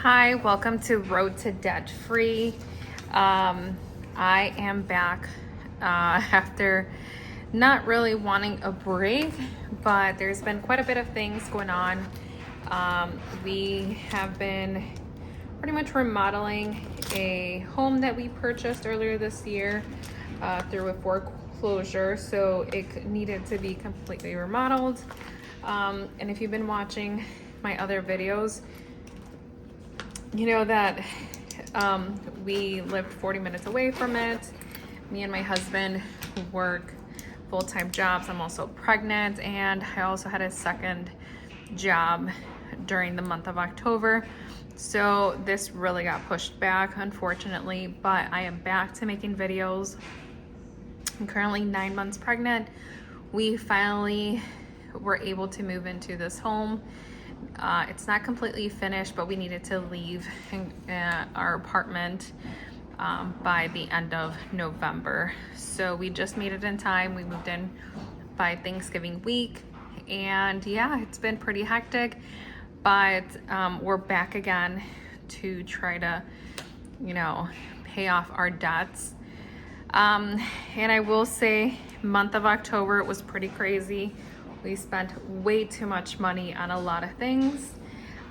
Hi, welcome to Road to Debt Free. I am back after not really wanting a break, but there's been quite a bit of things going on. We have been pretty much remodeling a home that we purchased earlier this year through a foreclosure, so it needed to be completely remodeled. And if you've been watching my other videos, you know that we lived 40 minutes away from it. Me and my husband work full-time jobs. I'm also pregnant, and I also had a second job during the month of October. So this really got pushed back, unfortunately, but I am back to making videos. I'm currently 9 months pregnant. We finally were able to move into this home. It's not completely finished, but we needed to leave our apartment by the end of November. So we just made it in time. We moved in by Thanksgiving week, and yeah, it's been pretty hectic, but we're back again to try to, pay off our debts. And I will say, month of October, it was pretty crazy. We spent way too much money on a lot of things,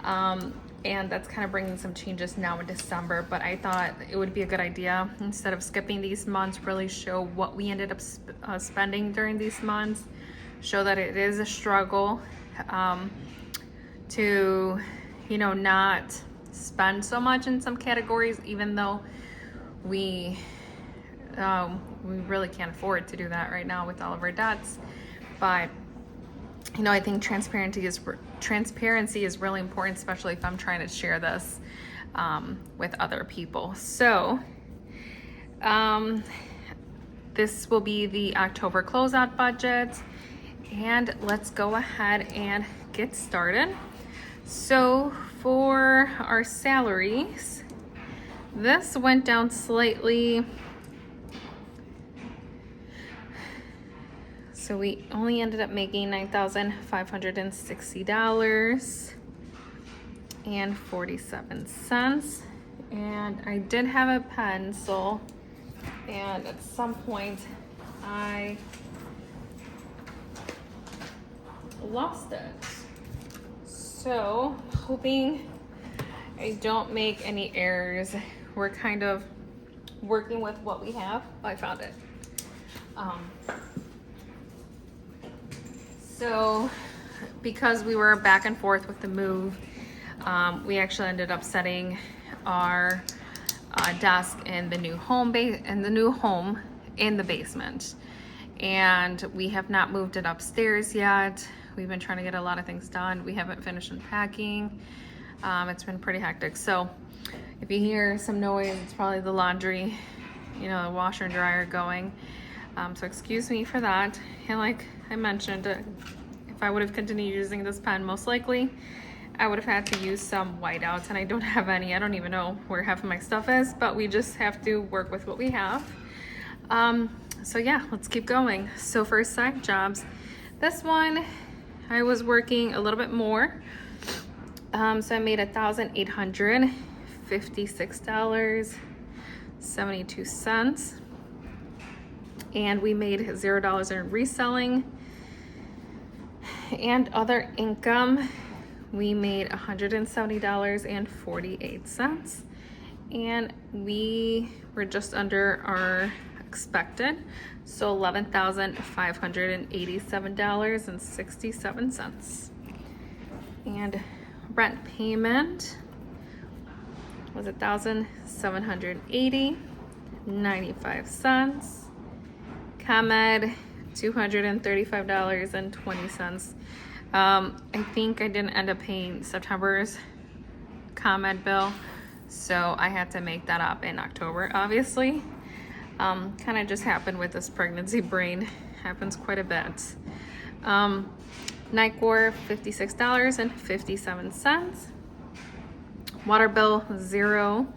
and that's kind of bringing some changes now in December, but I thought it would be a good idea, instead of skipping these months, really show what we ended up spending during these months, show that it is a struggle to, not spend so much in some categories, even though we really can't afford to do that right now with all of our debts. But I think transparency is really important, especially if I'm trying to share this with other people. So this will be the October closeout budget, and let's go ahead and get started. So for our salaries, this went down slightly. So we only ended up making $9,560.47. And I did have a pencil, and at some point I lost it. So hoping I don't make any errors. We're kind of working with what we have. I found it. So because we were back and forth with the move, we actually ended up setting our desk in the new home in the basement, and we have not moved it upstairs yet. We've been trying to get a lot of things done. We haven't finished unpacking. It's been pretty hectic. So if you hear some noise, it's probably the laundry, the washer and dryer going. So excuse me for that. And like I mentioned, if I would have continued using this pen, most likely I would have had to use some whiteouts, and I don't have any. I don't even know where half of my stuff is, but we just have to work with what we have. So yeah, let's keep going. So for side jobs, this one I was working a little bit more. So I made $1,856.72. And we made $0 in reselling. And other income, we made $170.48. And we were just under our expected, so $11,587.67. And rent payment was $1,780.95. ComEd, $235.20. I think I didn't end up paying September's ComEd bill, so I had to make that up in October, obviously. Kind of just happened with this pregnancy brain. Happens quite a bit. NICOR, $56.57. Water bill, $0.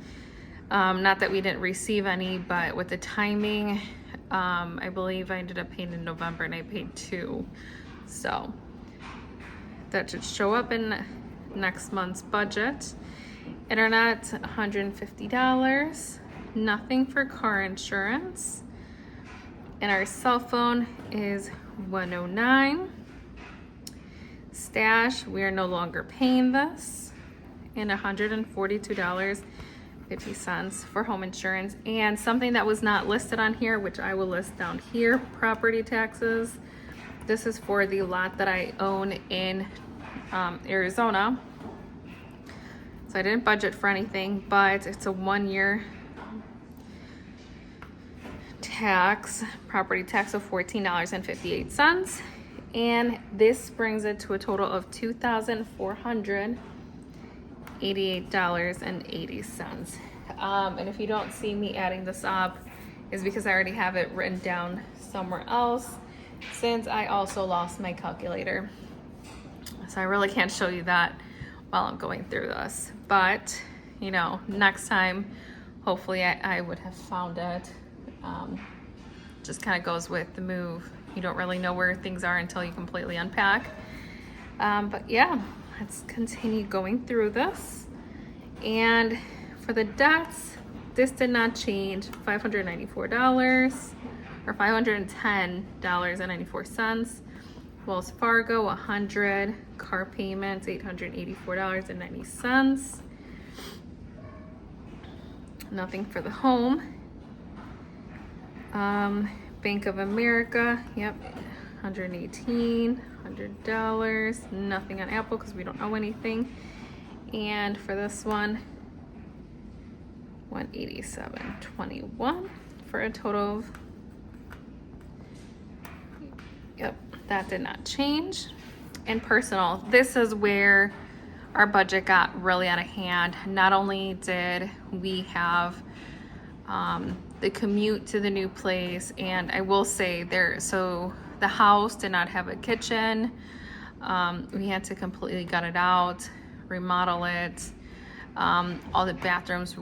Not that we didn't receive any, but with the timing, I believe I ended up paying in November, and I paid $2. So that should show up in next month's budget. Internet, $150. Nothing for car insurance. And our cell phone is $109. Stash, we are no longer paying this. And $142.50 for home insurance. And something that was not listed on here, which I will list down here, property taxes. This is for the lot that I own in Arizona. So I didn't budget for anything, but it's a 1-year tax, property tax of $14.58. And this brings it to a total of $2,488.80. And if you don't see me adding this up, is because I already have it written down somewhere else, since I also lost my calculator. So I really can't show you that while I'm going through this. But, you know, next time, hopefully I would have found it. Just kind of goes with the move. You don't really know where things are until you completely unpack. But yeah, let's continue going through this. And for the debts, this did not change. $594 or $510.94. Wells Fargo, $100. Car payments, $884.90. Nothing for the home. Bank of America, yep, $118, $100. Nothing on Apple because we don't owe anything. And for this one, $187.21 for a total of, yep, that did not change. And personal, this is where our budget got really out of hand. Not only did we have the commute to the new place, and I will say so the house did not have a kitchen. We had to completely gut it out, remodel it. All the bathrooms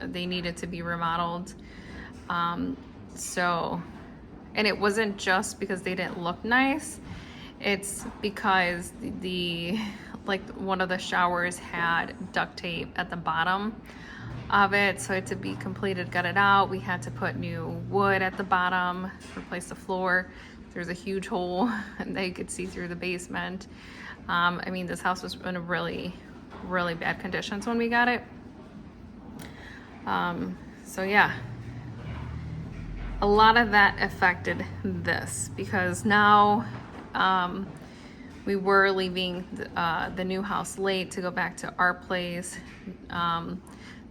they needed to be remodeled. And it wasn't just because they didn't look nice. It's because one of the showers had duct tape at the bottom of it, so it had to be completed, gutted out. We had to put new wood at the bottom, replace the floor. There's a huge hole and they could see through the basement. I mean, this house was in a really, really bad conditions when we got it. So yeah, a lot of that affected this, because now we were leaving the new house late to go back to our place.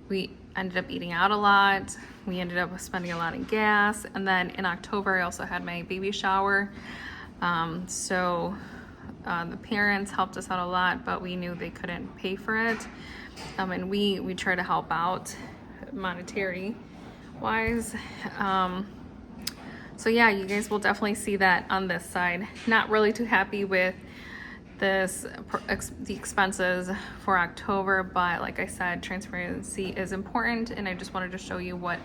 We ended up eating out a lot. We ended up spending a lot in gas. And then in October, I also had my baby shower. The parents helped us out a lot, but we knew they couldn't pay for it. And we try to help out monetary wise. So yeah, you guys will definitely see that on this side. Not really too happy with the expenses for October, but like I said, transparency is important, and I just wanted to show you what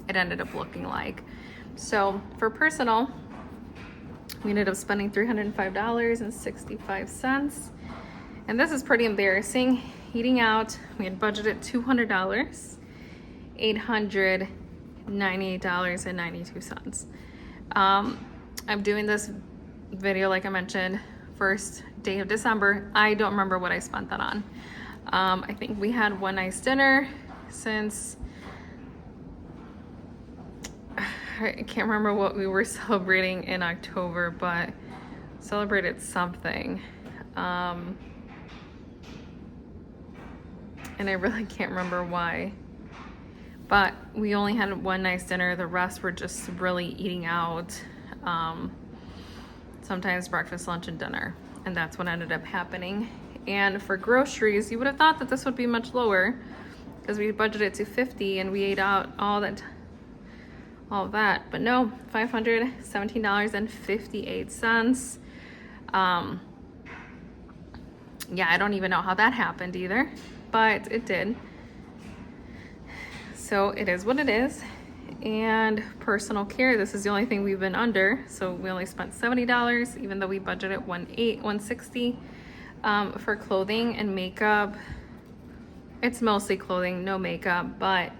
it ended up looking like. So for personal, we ended up spending $305.65, and this is pretty embarrassing. Eating out, we had budgeted $200, $898.92. I'm doing this video, like I mentioned, first day of December. I don't remember what I spent that on. I think we had one nice dinner, since I can't remember what we were celebrating in October, but celebrated something. And I really can't remember why. But we only had one nice dinner. The rest were just really eating out. Sometimes breakfast, lunch, and dinner. And that's what ended up happening. And for groceries, you would have thought that this would be much lower, because we budgeted to $50 and we ate out all that. But no, $517.58. Yeah, I don't even know how that happened either, but it did. So it is what it is. And personal care, this is the only thing we've been under. So we only spent $70, even though we budgeted $160 for clothing and makeup. It's mostly clothing, no makeup, but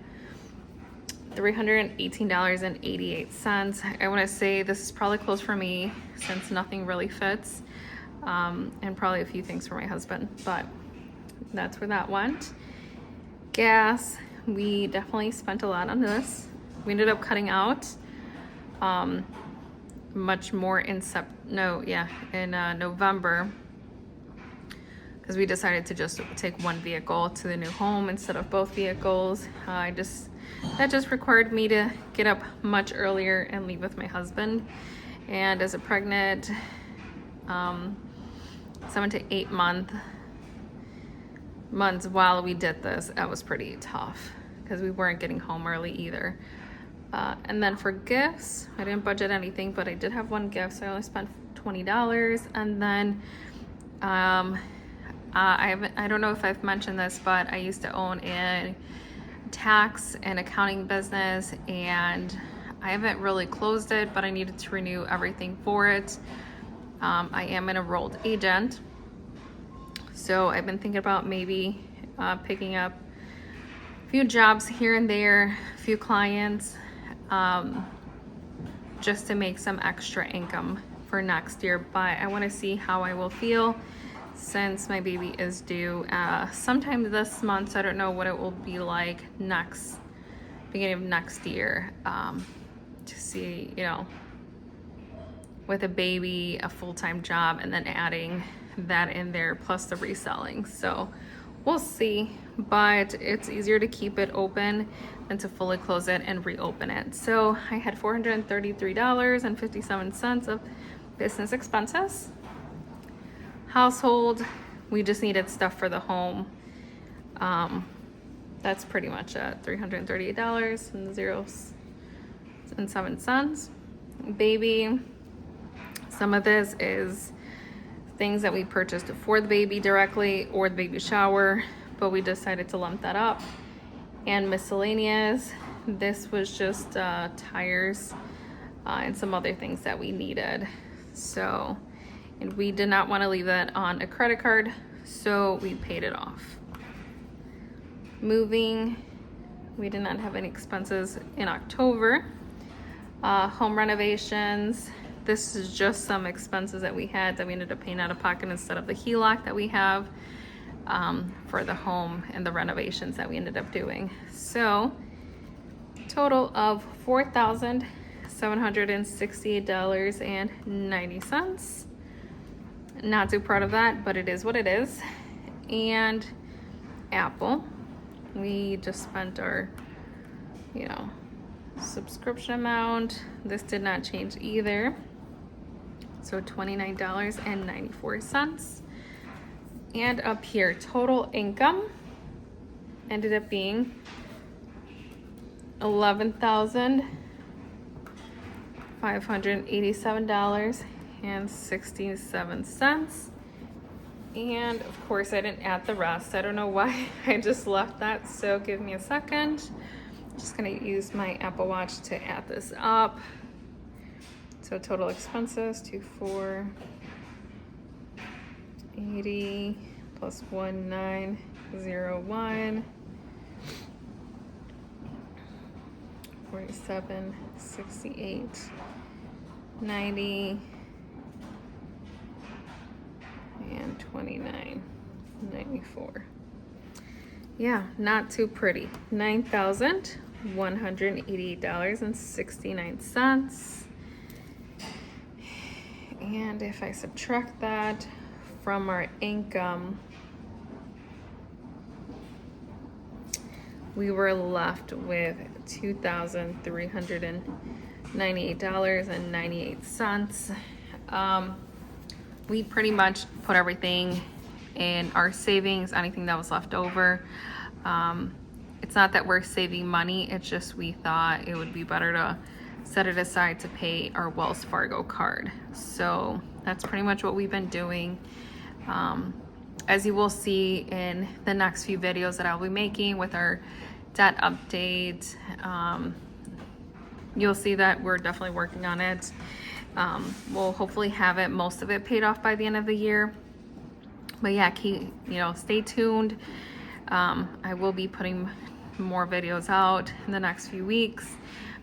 $318.88. I want to say this is probably close for me since nothing really fits, and probably a few things for my husband, but that's where that went. Gas, we definitely spent a lot on this. We ended up cutting out much more in November, because we decided to just take one vehicle to the new home instead of both vehicles. That just required me to get up much earlier and leave with my husband. And as a pregnant 7 to 8 months while we did this, that was pretty tough because we weren't getting home early either. And then for gifts, I didn't budget anything, but I did have one gift, so I only spent $20. And then I don't know if I've mentioned this, but I used to own a tax and accounting business, and I haven't really closed it, but I needed to renew everything for it. I am an enrolled agent, so I've been thinking about maybe picking up a few jobs here and there, a few clients, just to make some extra income for next year. But I want to see how I will feel since my baby is due sometime this month. So I don't know what it will be like beginning of next year, to see, with a baby, a full-time job, and then adding that in there plus the reselling. So we'll see, but it's easier to keep it open than to fully close it and reopen it. So I had $433.57 of business expenses. Household, we just needed stuff for the home. That's pretty much it, $338.07. Baby, some of this is things that we purchased for the baby directly or the baby shower, but we decided to lump that up. And miscellaneous, this was just tires and some other things that we needed. So, and we did not want to leave that on a credit card, so we paid it off. Moving, we did not have any expenses in October. Home renovations, this is just some expenses that we had that we ended up paying out of pocket instead of the HELOC that we have for the home and the renovations that we ended up doing. So total of $4,768.90. Not too proud of that, but it is what it is. And Apple, we just spent our subscription amount. This did not change either, so $29.94. And up here, total income ended up being $11,587.67. And of course I didn't add the rest. I don't know why I just left that, so give me a second. I'm just gonna use my Apple Watch to add this up. So total expenses, 2480 plus 1901, 47, 68, 90, and 29, 94. Yeah, not too pretty. $9,188.69. And if I subtract that from our income, we were left with $2,398.98. We pretty much put everything in our savings, anything that was left over. It's not that we're saving money, it's just we thought it would be better to set it aside to pay our Wells Fargo card. So that's pretty much what we've been doing. As you will see in the next few videos that I'll be making with our debt update, you'll see that we're definitely working on it. We'll hopefully have most of it paid off by the end of the year. But yeah, stay tuned. I will be putting more videos out in the next few weeks.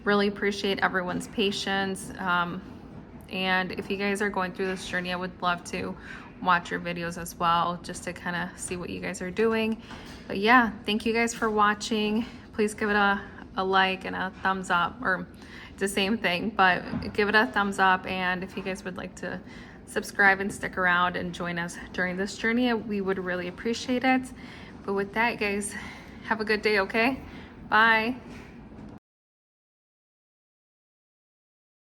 Really appreciate everyone's patience. And if you guys are going through this journey, I would love to watch your videos as well, just to kind of see what you guys are doing. But yeah, thank you guys for watching. Please give it a like and a thumbs up, or it's the same thing, but give it a thumbs up. And if you guys would like to subscribe and stick around and join us during this journey, we would really appreciate it. But with that, guys, have a good day, okay? Bye.